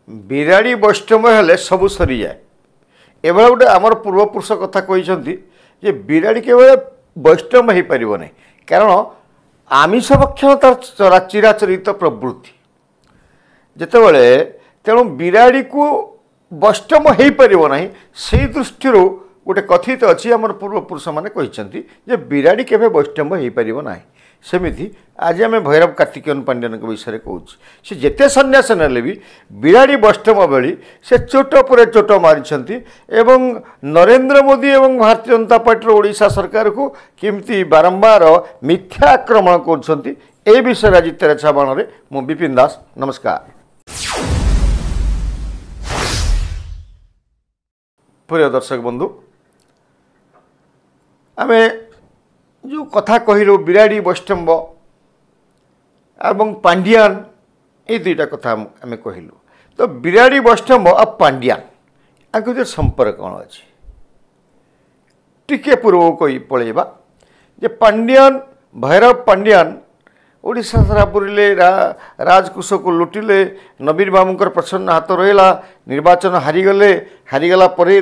ବିରାଡ଼ି ବୈଷ୍ଣବ ହେଲେ ସବୁ ସରିଯାଏ। ଏଭଳି ଗୋଟେ ଆମର ପୂର୍ବପୁରୁଷ କଥା କହିଛନ୍ତି ଯେ ବିରାଡ଼ି କେବଳ ବୈଷ୍ଣବ ହୋଇପାରିବ ନାହିଁ, କାରଣ ଆମିଷ ଭକ୍ଷଣ ତାର ଚିରାଚରିତ ପ୍ରବୃତ୍ତି ଯେତେବେଳେ, ତେଣୁ ବିରାଡ଼ିକୁ ବୈଷ୍ଣବ ହୋଇପାରିବ ନାହିଁ। ସେହି ଦୃଷ୍ଟିରୁ ଗୋଟେ କଥିତ ଅଛି, ଆମର ପୂର୍ବପୁରୁଷମାନେ କହିଛନ୍ତି ଯେ ବିରାଡ଼ି କେବେ ବୈଷ୍ଣବ ହୋଇପାରିବ ନାହିଁ। ସେମିତି ଆଜି ଆମେ ଭୈରବ କାର୍ତ୍ତିକେୟନ ପାଣ୍ଡିଆନଙ୍କ ବିଷୟରେ କହୁଛୁ। ସେ ଯେତେ ସନ୍ନ୍ୟାସ ନେଲେ ବି ବିରାଡ଼ି ବୈଷ୍ଣବ ଭଳି ସେ ଚୋଟ ପରେ ଚୋଟ ମାରିଛନ୍ତି ଏବଂ ନରେନ୍ଦ୍ର ମୋଦି ଏବଂ ଭାରତୀୟ ଜନତା ପାର୍ଟିର ଓଡ଼ିଶା ସରକାରକୁ କେମିତି ବାରମ୍ବାର ମିଥ୍ୟା ଆକ୍ରମଣ କରୁଛନ୍ତି, ଏ ବିଷୟରେ ଆଜି ତେରଛା ବାଣରେ ମୁଁ ବିପିନ ଦାସ। ନମସ୍କାର। ପ୍ରିୟ ଦର୍ଶକ ବନ୍ଧୁ, ଆମେ ଯେଉଁ କଥା କହିଲୁ ବିରାଡ଼ି ବୈଷ୍ଣବ ଏବଂ ପାଣ୍ଡିଆନ, এই দুইটা কথা ଆମେ କହିଲୁ। ତ ବିରାଡ଼ି ବୈଷ୍ଣବ ଆଉ ପାଣ୍ଡିଆନ ଆଙ୍କ ଭିତରେ ସମ୍ପର୍କ କ'ଣ ଅଛି ଟିକେ ପୂର୍ବକୁ କହି ପଳେଇବା। ଯେ ପାଣ୍ଡିଆନ, ଭୈରବ ପାଣ୍ଡିଆନ ଓଡ଼ିଶା ସାରା ବୁଲିଲେ, ରାଜକୋଷକୁ ଲୁଟିଲେ, ନବୀନ ବାବୁଙ୍କର ପ୍ରଚ୍ଛନ୍ନ ହାତ ରହିଲା, ନିର୍ବାଚନ ହାରିଗଲା ପରେ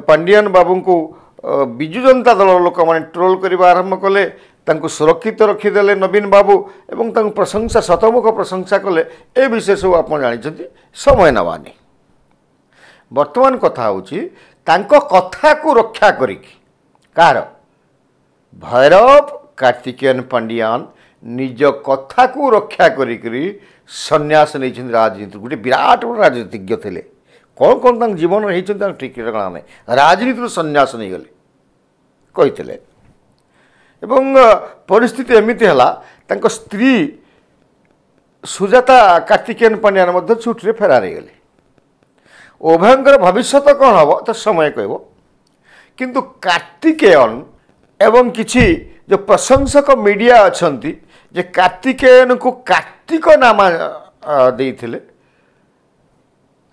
ପାଣ୍ଡିଆନ ବାବୁଙ୍କୁ ବିଜୁ ଜନତା ଦଳର ଲୋକମାନେ ଟ୍ରୋଲ୍ କରିବା ଆରମ୍ଭ କଲେ, ତାଙ୍କୁ ସୁରକ୍ଷିତ ରଖିଦେଲେ ନବୀନ ବାବୁ ଏବଂ ତାଙ୍କୁ ପ୍ରଶଂସା, ଶତମୁଖ ପ୍ରଶଂସା କଲେ। ଏ ବିଷୟ ସବୁ ଆପଣ ଜାଣିଛନ୍ତି, ସମୟ ନେବାନି। ବର୍ତ୍ତମାନ କଥା ହେଉଛି ତାଙ୍କ କଥାକୁ ରକ୍ଷା କରିକି, କାହାର? ଭୈରବ କାର୍ତ୍ତିକେୟନ ପାଣ୍ଡିଆନ ନିଜ କଥାକୁ ରକ୍ଷା କରିକିରି ସନ୍ନ୍ୟାସ ନେଇଛନ୍ତି ରାଜନୀତି। ଗୋଟେ ବିରାଟ ବଡ଼ ରାଜନୀତିଜ୍ଞ ଥିଲେ, କ'ଣ କ'ଣ ତାଙ୍କ ଜୀବନରେ ହେଇଛନ୍ତି ତାଙ୍କ ଠିକ୍ ଠିକଣା ନାହିଁ। ରାଜନୀତିରୁ ସନ୍ନ୍ୟାସ ନେଇଗଲେ କହିଥିଲେ ଏବଂ ପରିସ୍ଥିତି ଏମିତି ହେଲା, ତାଙ୍କ ସ୍ତ୍ରୀ ସୁଜାତା କାର୍ତ୍ତିକେୟନ ପାଣ୍ଡିଆନ ମଧ୍ୟ ଛୁଟିରେ ଫେରାର ହେଇଗଲେ। ଉଭୟଙ୍କର ଭବିଷ୍ୟତ କ'ଣ ହେବ ତ ସମୟ କହିବ, କିନ୍ତୁ କାର୍ତ୍ତିକେୟନ ଏବଂ କିଛି ଯେଉଁ ପ୍ରଶଂସକ ମିଡ଼ିଆ ଅଛନ୍ତି ଯେ କାର୍ତ୍ତିକେୟନକୁ କାର୍ତ୍ତିକ ନାମ ଦେଇଥିଲେ,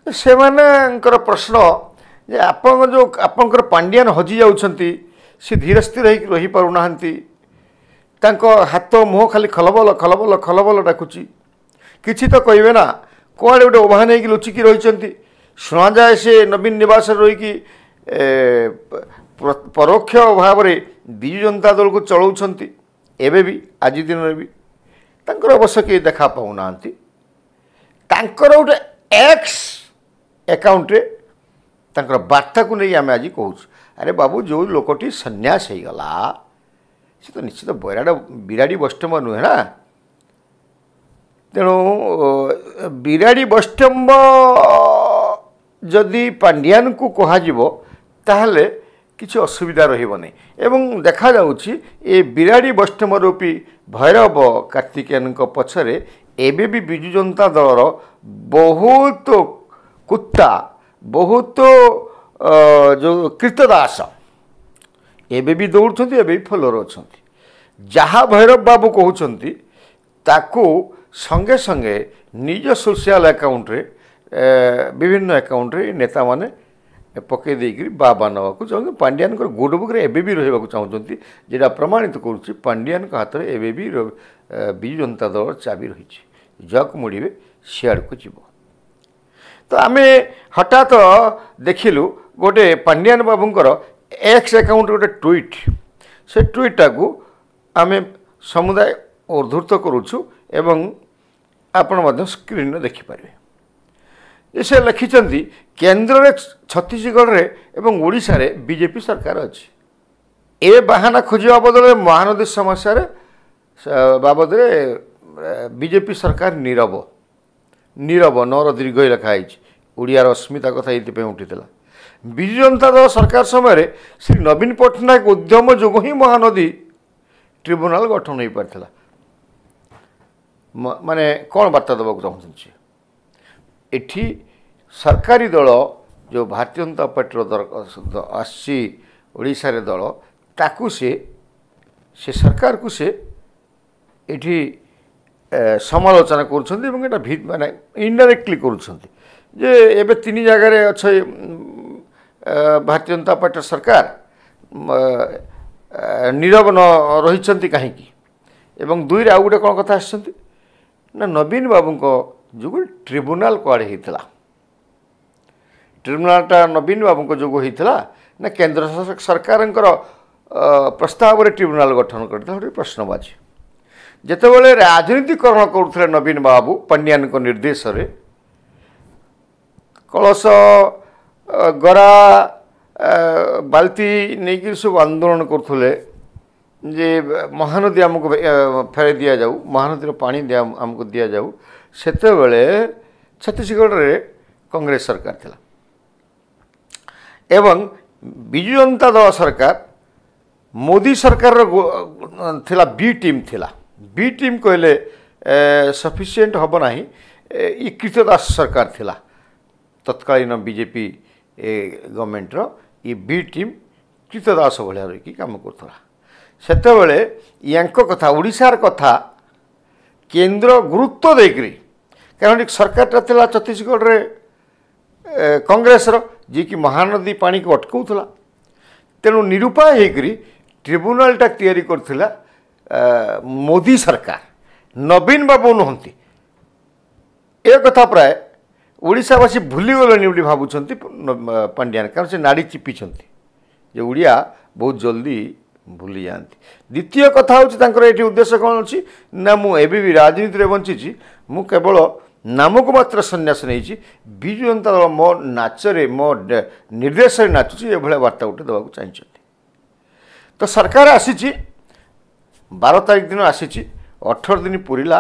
ସେମାନଙ୍କର ପ୍ରଶ୍ନ ଯେ ଆପଣଙ୍କର ପାଣ୍ଡିଆନ ହଜି ଯାଉଛନ୍ତି, ସେ ଧୀର ସ୍ଥିର ହେଇକି ରହିପାରୁନାହାନ୍ତି, ତାଙ୍କ ହାତ ମୁହଁ ଖାଲି ଖଲବଲ ଖଲବଲ ଖଲବଲ ଡାକୁଛି, କିଛି ତ କହିବେ ନା, କୁଆଡ଼େ ଗୋଟେ ଓଭାନ ହେଇକି ଲୁଚିକି ରହିଛନ୍ତି। ଶୁଣାଯାଏ ସେ ନବୀନ ନିବାସରେ ରହିକି ପରୋକ୍ଷ ଭାବରେ ବିଜୁ ଜନତା ଦଳକୁ ଚଳାଉଛନ୍ତି। ଏବେ ବି ଆଜି ଦିନରେ ବି ତାଙ୍କର ଅବଶ୍ୟ କେହି ଦେଖା ପାଉନାହାନ୍ତି। ତାଙ୍କର ଗୋଟେ ଏକ୍ସ ଆକାଉଣ୍ଟରେ ତାଙ୍କର ବାର୍ତ୍ତାକୁ ନେଇ ଆମେ ଆଜି କହୁଛୁ, ଆରେ ବାବୁ, ଯେଉଁ ଲୋକଟି ସନ୍ନ୍ୟାସ ହେଇଗଲା ସେ ତ ନିଶ୍ଚିତ ବିରାଡ଼ି ବୈଷ୍ଣବ ନୁହେଁ ନା। ତେଣୁ ବିରାଡ଼ି ବୈଷ୍ଣବ ଯଦି ପାଣ୍ଡିଆନକୁ କୁହାଯିବ ତାହେଲେ କିଛି ଅସୁବିଧା ରହିବ ନାହିଁ। ଏବଂ ଦେଖାଯାଉଛି ଏ ବିରାଡ଼ି ବୈଷ୍ଣବ ରୂପୀ ଭୈରବ କାର୍ତ୍ତିକେୟନଙ୍କ ପଛରେ ଏବେ ବି ବିଜୁ ଜନତା ଦଳର ବହୁତ କୁତ୍ତା, ବହୁତ ଯେଉଁ କୀର୍ତ୍ତଦାସ ଏବେ ବି ଦୌଡ଼ୁଛନ୍ତି, ଏବେ ବି ଫଲୋର ଅଛନ୍ତି। ଯାହା ଭୈରବ ବାବୁ କହୁଛନ୍ତି ତାକୁ ସଙ୍ଗେ ସଙ୍ଗେ ନିଜ ସୋସିଆଲ ଆକାଉଣ୍ଟରେ, ବିଭିନ୍ନ ଆକାଉଣ୍ଟରେ ନେତାମାନେ ପକାଇ ଦେଇକରି ବାବା ନେବାକୁ ଚାହୁଁଛନ୍ତି। ପାଣ୍ଡିଆନଙ୍କର ଗୁଡ୍ ବୁକ୍ରେ ଏବେ ବି ରହିବାକୁ ଚାହୁଁଛନ୍ତି, ଯେଉଁଟା ପ୍ରମାଣିତ କରୁଛି ପାଣ୍ଡିଆନଙ୍କ ହାତରେ ଏବେ ବି ବିଜୁ ଜନତା ଦଳର ଚାବି ରହିଛି। ଯାହାକୁ ମୋଡ଼ିବେ ସିଆଡ଼କୁ ଯିବ। ତ ଆମେ ହଠାତ୍ ଦେଖିଲୁ ଗୋଟେ ପାଣ୍ଡିଆନ ବାବୁଙ୍କର ଏକ୍ସ ଆକାଉଣ୍ଟରେ ଗୋଟେ ଟ୍ୱିଟ୍, ସେ ଟ୍ୱିଟ୍ଟାକୁ ଆମେ ସମୁଦାୟ ଉଦ୍ଧୃତ କରୁଛୁ ଏବଂ ଆପଣ ମଧ୍ୟ ସ୍କ୍ରିନ୍ରେ ଦେଖିପାରିବେ। ସେ ଲେଖିଛନ୍ତି, କେନ୍ଦ୍ରରେ ଛତିଶଗଡ଼ରେ ଏବଂ ଓଡ଼ିଶାରେ ବିଜେପି ସରକାର ଅଛି। ଏ ବାହାନା ଖୋଜିବା ବଦଳରେ ମହାନଦୀ ସମସ୍ୟାରେ ବାବଦରେ ବିଜେପି ସରକାର ନୀରବ ନର ଦୀର୍ଘ ଲେଖା ହେଇଛି। ଓଡ଼ିଆର ଅସ୍ମିତା କଥା ଏଇଥିପାଇଁ ଉଠିଥିଲା। ବିଜୁ ଜନତା ଦଳ ସରକାର ସମୟରେ ଶ୍ରୀ ନବୀନ ପଟ୍ଟନାୟକ ଉଦ୍ୟମ ଯୋଗୁଁ ହିଁ ମହାନଦୀ ଟ୍ରିବ୍ୟୁନାଲ ଗଠନ ହୋଇପାରିଥିଲା। ମାନେ କ'ଣ ବାର୍ତ୍ତା ଦେବାକୁ ଚାହୁଁଛନ୍ତି? ଏଠି ସରକାରୀ ଦଳ ଯେଉଁ ଭାରତୀୟ ଜନତା ପାର୍ଟିର ଆସିଛି ଓଡ଼ିଶାରେ ଦଳ, ତାକୁ ସେ ସରକାରକୁ ସେ ଏଠି ସମାଲୋଚନା କରୁଛନ୍ତି ଏବଂ ଏଇଟା ମାନେ ଇନଡାଇରେକ୍ଟଲି କରୁଛନ୍ତି ଯେ ଏବେ 3 ଜାଗାରେ ଅଛି ଭାରତୀୟ ଜନତା ପାର୍ଟିର ସରକାର, ନୀରବ ରହିଛନ୍ତି କାହିଁକି? ଏବଂ 2ରେ ଆଉ ଗୋଟେ କ'ଣ କଥା ଆସିଛନ୍ତି ନା, ନବୀନ ବାବୁଙ୍କ जो ट्रिब्यूनाल कुआड़े होता ट्रिब्यूनालटा नवीन बाबू जो होता ना केंद्र सरकार प्रस्ताव में ट्रिब्यूनाल गठन करता गोटे प्रश्नबाची जितेबाला राजनीतिकरण करुले नवीन बाबू पांड्यान निर्देश रे कलश गरा बाल्टी नहीं सब आंदोलन करुले जे महानदी आमको फेरे दि जाऊ महानदी पानी आमको दि जाऊ सेते बेले छत्तीसगढ़ रे कांग्रेस सरकार थिला एवं बिजु जनता दल सरकार मोदी सरकार थिला बी टीम थिला बी टीम कहले सफिशिएंट हम ना ये कृतदास सरकार थिला तत्कालीन बीजेपी गवर्नमेंट रो ये बी टीम कृतदास भाया रही काम करुला सेतेबेले यांको कथा ओडिशार कथा केंद्र गुरुत्व देकरी कारण सरकारटा थिला छत्तीसगढ़ रे कांग्रेस रो जी कि महानदी पानी को अटकाउला तेणु निरुपाय होकरी ट्रिब्यूनालटा तैयारी करथिला मोदी सरकार नवीन बाबू नुहंती ए कथा प्राय ओडिशावासी भूलीगले बोली भावुंट पांड्यान कारण से नाड़ी चिपीछंती जे ओडिया बहुत जल्दी भूली जाती द्वितीय कथा हूँ ये उद्देश्य कौन अच्छी ना मुझे भी राजनीति में बंची मु केवल नामक मात्र सन्यास नहीं बिजु जनता दल मो नाचरे मो निर्देश नाचुची ये वार्ता गोटे देवाक चाहिए तो सरकार आसी 12 तारीख दिन आसी 18 दिन पूरीला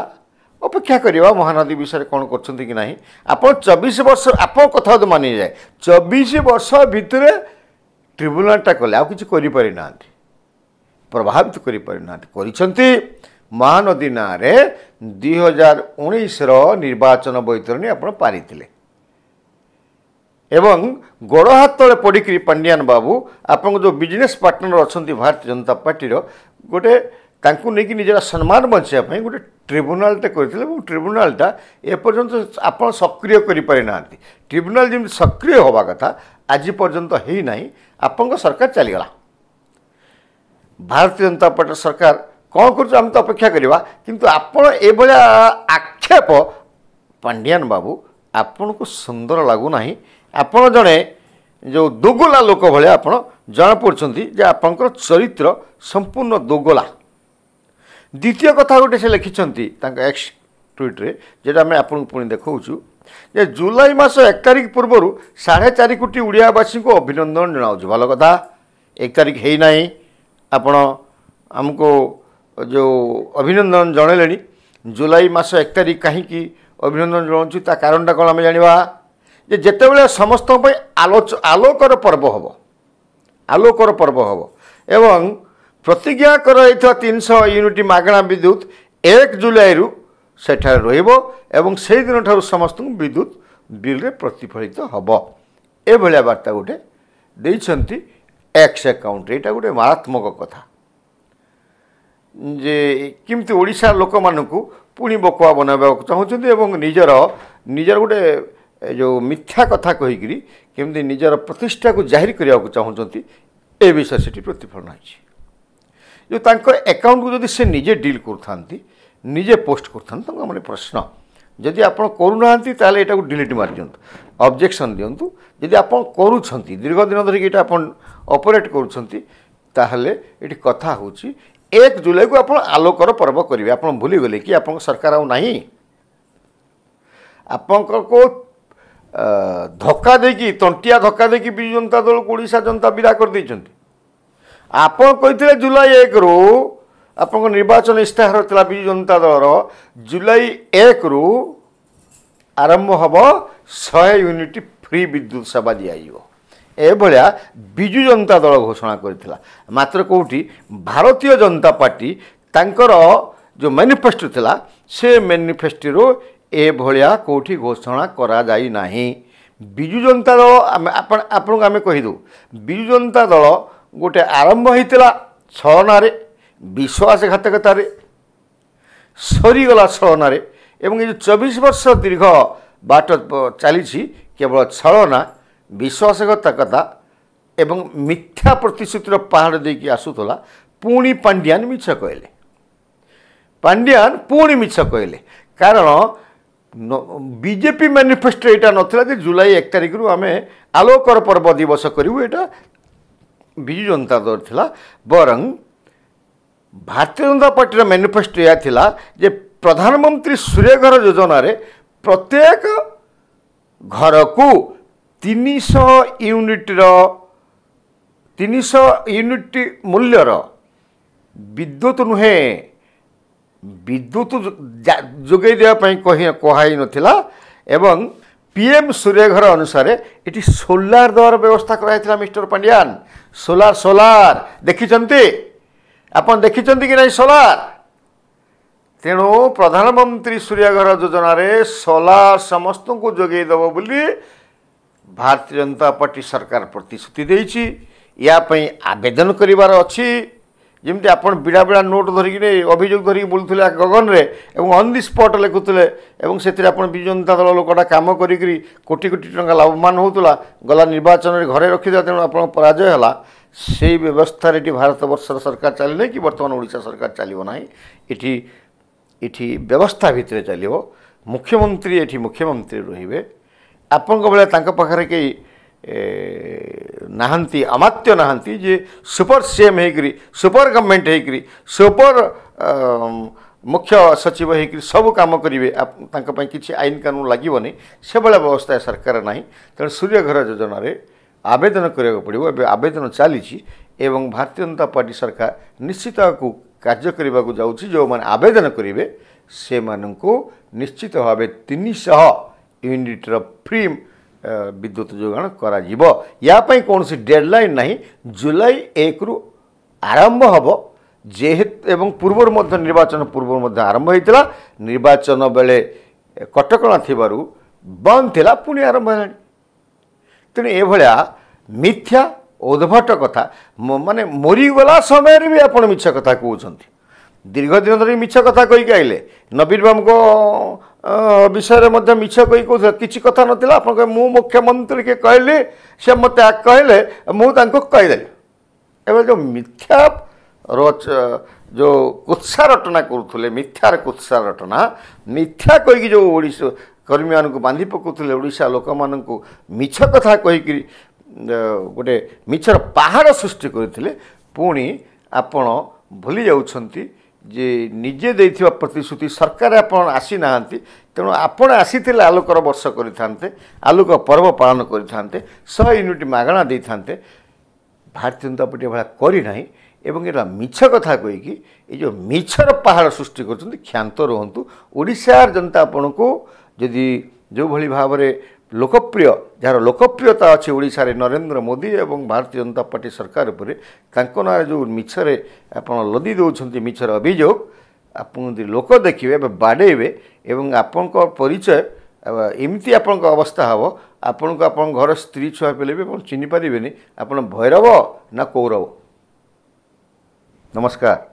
अपेक्षा करवा महानदी विषय कौन कर कि ना आप 24 वर्ष आप कथा तो मानि जाए 24 वर्ष भितर ट्रिब्यूनालटा कले आ कि ना प्रभावित करिसेंती महानदी ना 2019 निर्वाचन बैतरणी आप पारी एवं गोड़ हाथ तले पड़ी पांड्यान बाबू आप जो बिजनेस पार्टनर अच्छा भारतीय जनता पार्टी गोटे नहीं निजर सम्मान बचाई गोटे ट्रिब्यूनालटे करते ट्रिब्यूनालटा एपर्यंत आप सक्रिय करना ट्रिब्यूनाल जमी सक्रिय हवा कथा आज पर्यंत है ना आपण सरकार चलीगला भारतीय जनता पार्टी सरकार कौन कर तो अपेक्षा करवा किंतु आपण एभलिया आक्षेप पांड्यान बाबू आपण को सुंदर लगुना आपण जड़े जो दोगला लोक भाया आप जना पड़ती आपंकर चरित्र संपूर्ण दोगला द्वितीय कथा गोटे से लिखिं एक्स ट्विट्रे जेटा आम आपको पुणी देखा जे जुलाई मास 1 तारिख पूर्व 4.5 कोटी ओडियावासी को अभिनंदन जनाऊँ भल कथा 1 तारिख है ना आपण आमको जो अभिनंदन जनइले जुलाई मास 1 तारिख कहीं अभिनंदन जनाऊँ ता कारणटा कौन आम जाना जितेबाला समस्त आलोकर पर्व हम एवं प्रतिज्ञा कर 300 यूनिट मागणा विद्युत 1 जुलाई सेठार रहिबो एवं से दिन ठार समस्त विद्युत बिल रे प्रतिफलित हम ए भलिया वार्ता गोटे देइछंती एक्स अकाउंट एटा गोटे मारात्मक कथा जे किमती ओडिशा लोक मानकु पुणी बकुआ बनवा चाहूँ एवं निजर गोटे जो मिथ्या कथा कहीकि केमती निजर प्रतिष्ठा को जाहिर करने को चाहूँगी ए विषय से प्रतिफलन है जो तांकर अकाउंट को जदि से निजे डील करता निजे पोस्ट करता मैंने प्रश्न जदि आप करूना यहाँ को डिलीट मार दिंतु ऑब्जेक्शन दिंतु जदि आप करुँच दीर्घ दिन धरिकी ये ऑपरेट करुँचे कथा हूँ 1 जुलाई को आप आलोकर पर्व करेंगे आप भूली गले कि आप सरकार आउ नहीं आप धक्का देकी तंटिया धक्का देकी बिजु जनता दल को ओडिशा जनता विदा कर देइछंती आप कहते जुलाई 1 रु आप निर्वाचन इस्ताहार था बिजु जनता दल जुलाई 1 रु आरंभ हम 100 यूनिट फ्री विद्युत सेवा दिज्व एभलिया बिजु जनता दल घोषणा करथिला मात्र कोठी भारतीय जनता पार्टी तांकर जो मैनिफेस्टो थिला से मैनिफेस्टो ए भलिया कोठी घोषणा करा जाई नाही बिजु जनता दल आपन आमे कहिदु बिजु जनता दल गोटे आरंभ होइतिला छलनारे विश्वासघातकतारे सरीगला छलनारे एवं ये 24 वर्ष दीर्घ बाट चली केवल छलना विश्वासघातकता एवं मिथ्या प्रतिश्रुतिर पहाड़ देकी आसुला पुणी पांड्यान मिछ कहले पांड्यान पुणी मिछ कहले कारण बीजेपी मैनिफेस्टो यहाँ नाला जुलाई 1 तारिख रु आम आलोकर पर्व दिवस करूँ यहाँ विजु जनता दल थिला बरं भारतीय जनता पार्टी मैनिफेस्टो यह थिला जे प्रधानमंत्री सूर्यघर योजना रे प्रत्येक घर को 300 यूनिट मूल्यर विद्युत नुहे विद्युत जोगे देवाई कही नथिला एवं पीएम सूर्यघर अनुसार ये सोलार द्वारा व्यवस्था कराइथिला मिस्टर पांड्यान सोलार देखिचंती आपन देखिचंती कि नहीं सोलार तेणु प्रधानमंत्री सूर्यघर योजना रे सोलार समस्त को जोगे देव बोली भारतीय जनता पार्टी सरकार प्रतिश्रुति देइछि या पई आवेदन करिवार अछि जमती आपन बिड़ा बिड़ा नोट धरिक अभियोग धरिक बुलुले गगन रे एवं ऑन दि स्पॉट लिखुले एवं से आपन विजु जनता दल लोकटा काम करी कोटी कोटी टंका लाभवान होतला गला निर्वाचन रे घरे रखि तेणु आपन पराजय हला से व्यवस्था रे भारत वर्षर सरकार चलने कि वर्तमान ओडिशा सरकार चलिबो नाही इठी व्यवस्था भितर चलिबो मुख्यमंत्री एठी मुख्यमंत्री रहिबे आपन बेले तांका पाखरे के नाहंती अमात्य नाहंती जे सुपर सीएम हेकरी सुपर गवर्नमेंट हेकरी सुपर मुख्य सचिव हेकरी सब काम करेंगे तांका पई किछि आईन कानून लागोनी से भाया व्यवस्था सरकार ना तेणु सूर्यघर योजना रे आवेदन करा पड़ो ए आवेदन चली एवं भारतीय जनता पार्टी सरकार निश्चित को कार्य करने को जाऊँगी जो मैंने आवेदन करेंगे से मानू निश्चित भाव 300 यूनिट्र फ्री विद्युत जोगाण करा या कौन सी डेडलाइन नहीं जुलाई 1 रु आरंभ हम जेहेतु एवं पूर्व निर्वाचन पूर्व आरंभ होता निर्वाचन बेले कटकणा थिबारु बंद थिला पुणी आरंभ है तेणु एभलिया मिथ्या उद्भट कथा माने मरीगला समय भी आपण मिछ कथा कहते दीर्घ दिन धरी मिछ कथा कहीकि आइले नवीन बाबू को विषय में मिछ कही कहते किसी कथा नाला आप मु मुख्यमंत्री के कहली से मत कहले मुझे कहीदेली एवं जो मिथ्या जो कुत्सा रटना करुले मिथ्यार कुत्सा रटना मिथ्या कहीकि जो ओडिशा कर्मी मान बांधि पकाउले ओडिशा लोक मान मिछ कथा कहीकि गोटे मिछर पहाड़ सृष्टि करते पुणी आपण भूली जाउछंती जे निजे देथिबा प्रतिश्रुति सरकार आपण आसी नाहांती तेणु आपण आसीथिले आलोकर वर्ष करिथान्ते आलोक पर्व पालन करिथान्ते 100 यूनिट मागणा देथान्ते भारतीय जनता पार्टी भाया करी नाही एवं एटा मिछ कथा कहीकि ये जो मिछर पहाड़ सृष्टि करछंती क्षांत रहंतु ओडिशार जनता आपनको जदि जो भली भाव में लोकप्रिय जार लोकप्रियता अच्छी ओडिशा रे नरेंद्र मोदी एवं भारतीय जनता पार्टी सरकार उपरे तांको ना जो मिछरे आपण लदी दउछंती मिछर अभियोग आपन लोक देखिबे बाडेबे एवं आपन को परिचय एमती आपन को अवस्था हबो आपन को आपन घर स्त्री छुआ पेले भी चिन्हि पारिबेनी आपन भैरव ना कौरव। नमस्कार।